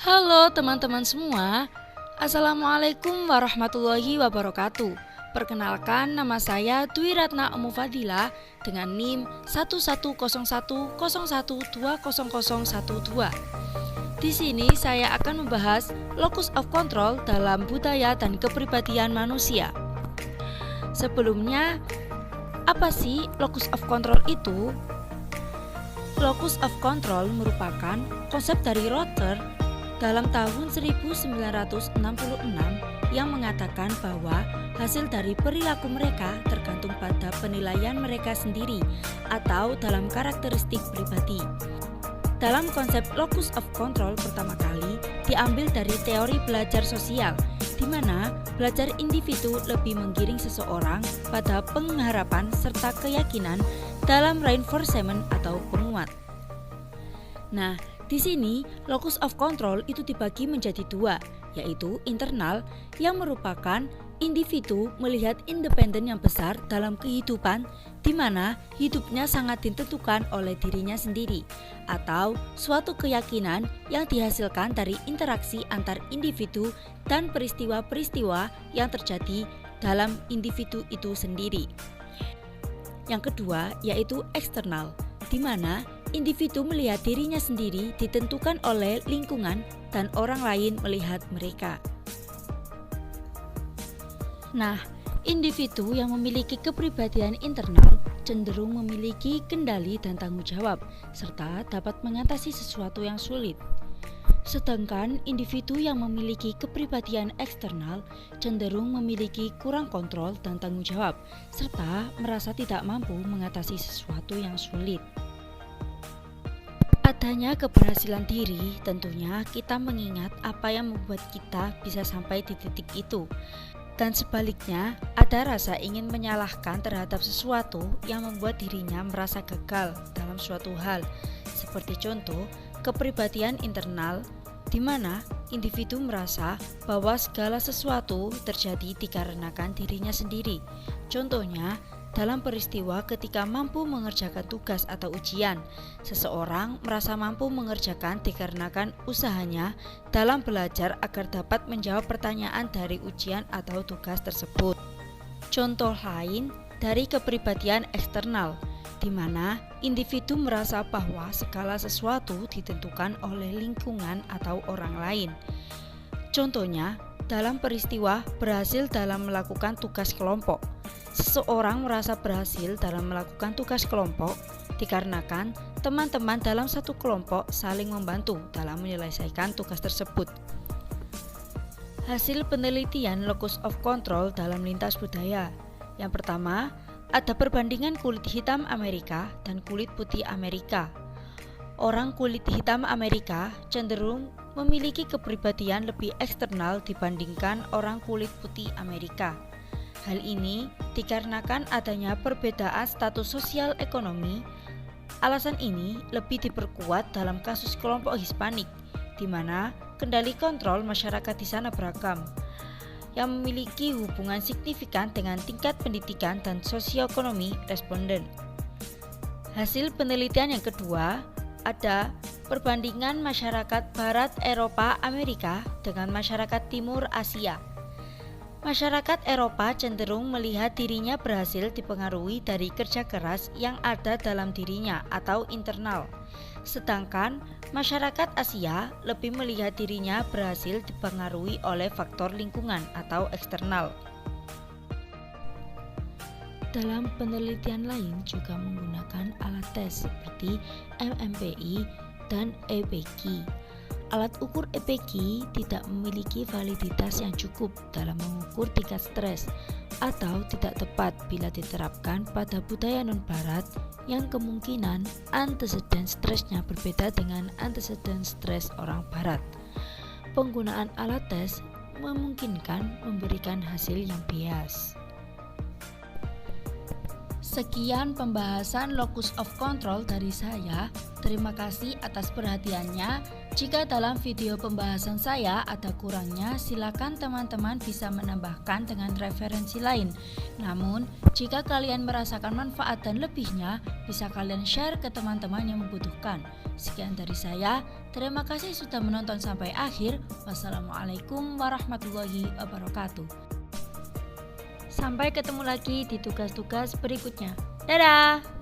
Halo teman-teman semua, Assalamualaikum warahmatullahi wabarakatuh. Perkenalkan, nama saya Dwi Ratna Omufadila dengan NIM 110101200012. Di sini saya akan membahas locus of control dalam budaya dan kepribadian manusia. Sebelumnya, apa sih locus of control itu? Locus of control merupakan konsep dari Rother dalam tahun 1966 yang mengatakan bahwa hasil dari perilaku mereka tergantung pada penilaian mereka sendiri atau dalam karakteristik pribadi. Dalam konsep locus of control pertama kali diambil dari teori belajar sosial, di mana belajar individu lebih menggiring seseorang pada pengharapan serta keyakinan dalam reinforcement atau penguat. Nah, di sini locus of control itu dibagi menjadi dua, yaitu internal yang merupakan individu melihat independen yang besar dalam kehidupan, di mana hidupnya sangat ditentukan oleh dirinya sendiri, atau suatu keyakinan yang dihasilkan dari interaksi antar individu dan peristiwa-peristiwa yang terjadi dalam individu itu sendiri. Yang kedua yaitu eksternal, di mana individu melihat dirinya sendiri ditentukan oleh lingkungan dan orang lain melihat mereka. Nah, individu yang memiliki kepribadian internal cenderung memiliki kendali dan tanggung jawab, serta dapat mengatasi sesuatu yang sulit. Sedangkan individu yang memiliki kepribadian eksternal cenderung memiliki kurang kontrol dan tanggung jawab, serta merasa tidak mampu mengatasi sesuatu yang sulit. Adanya keberhasilan diri, tentunya kita mengingat apa yang membuat kita bisa sampai di titik itu. Dan sebaliknya, ada rasa ingin menyalahkan terhadap sesuatu yang membuat dirinya merasa gagal dalam suatu hal. Seperti contoh, kepribadian internal, di mana individu merasa bahwa segala sesuatu terjadi dikarenakan dirinya sendiri. Contohnya, dalam peristiwa ketika mampu mengerjakan tugas atau ujian, seseorang merasa mampu mengerjakan dikarenakan usahanya dalam belajar agar dapat menjawab pertanyaan dari ujian atau tugas tersebut. Contoh lain dari kepribadian eksternal, di mana individu merasa bahwa segala sesuatu ditentukan oleh lingkungan atau orang lain. Contohnya, dalam peristiwa berhasil dalam melakukan tugas kelompok. Seseorang merasa berhasil dalam melakukan tugas kelompok dikarenakan teman-teman dalam satu kelompok saling membantu dalam menyelesaikan tugas tersebut. Hasil penelitian locus of control dalam lintas budaya. Yang pertama, ada perbandingan kulit hitam Amerika dan kulit putih Amerika. Orang kulit hitam Amerika cenderung memiliki kepribadian lebih eksternal dibandingkan orang kulit putih Amerika. Hal ini dikarenakan adanya perbedaan status sosial ekonomi. Alasan ini lebih diperkuat dalam kasus kelompok Hispanik, di mana kendali kontrol masyarakat di sana beragam, yang memiliki hubungan signifikan dengan tingkat pendidikan dan sosioekonomi responden. Hasil penelitian yang kedua, ada perbandingan masyarakat Barat Eropa Amerika dengan masyarakat Timur Asia. Masyarakat Eropa cenderung melihat dirinya berhasil dipengaruhi dari kerja keras yang ada dalam dirinya atau internal. Sedangkan masyarakat Asia lebih melihat dirinya berhasil dipengaruhi oleh faktor lingkungan atau eksternal. Dalam penelitian lain juga menggunakan alat tes seperti MMPI dan EPQ. Alat ukur EPQ tidak memiliki validitas yang cukup dalam mengukur tingkat stres atau tidak tepat bila diterapkan pada budaya non-barat yang kemungkinan anteseden stresnya berbeda dengan anteseden stres orang barat. Penggunaan alat tes memungkinkan memberikan hasil yang bias. Sekian pembahasan locus of control dari saya. Terima kasih atas perhatiannya. Jika dalam video pembahasan saya ada kurangnya, silakan teman-teman bisa menambahkan dengan referensi lain. Namun, jika kalian merasakan manfaat dan lebihnya, bisa kalian share ke teman-teman yang membutuhkan. Sekian dari saya. Terima kasih sudah menonton sampai akhir. Wassalamualaikum warahmatullahi wabarakatuh. Sampai ketemu lagi di tugas-tugas berikutnya. Dadah!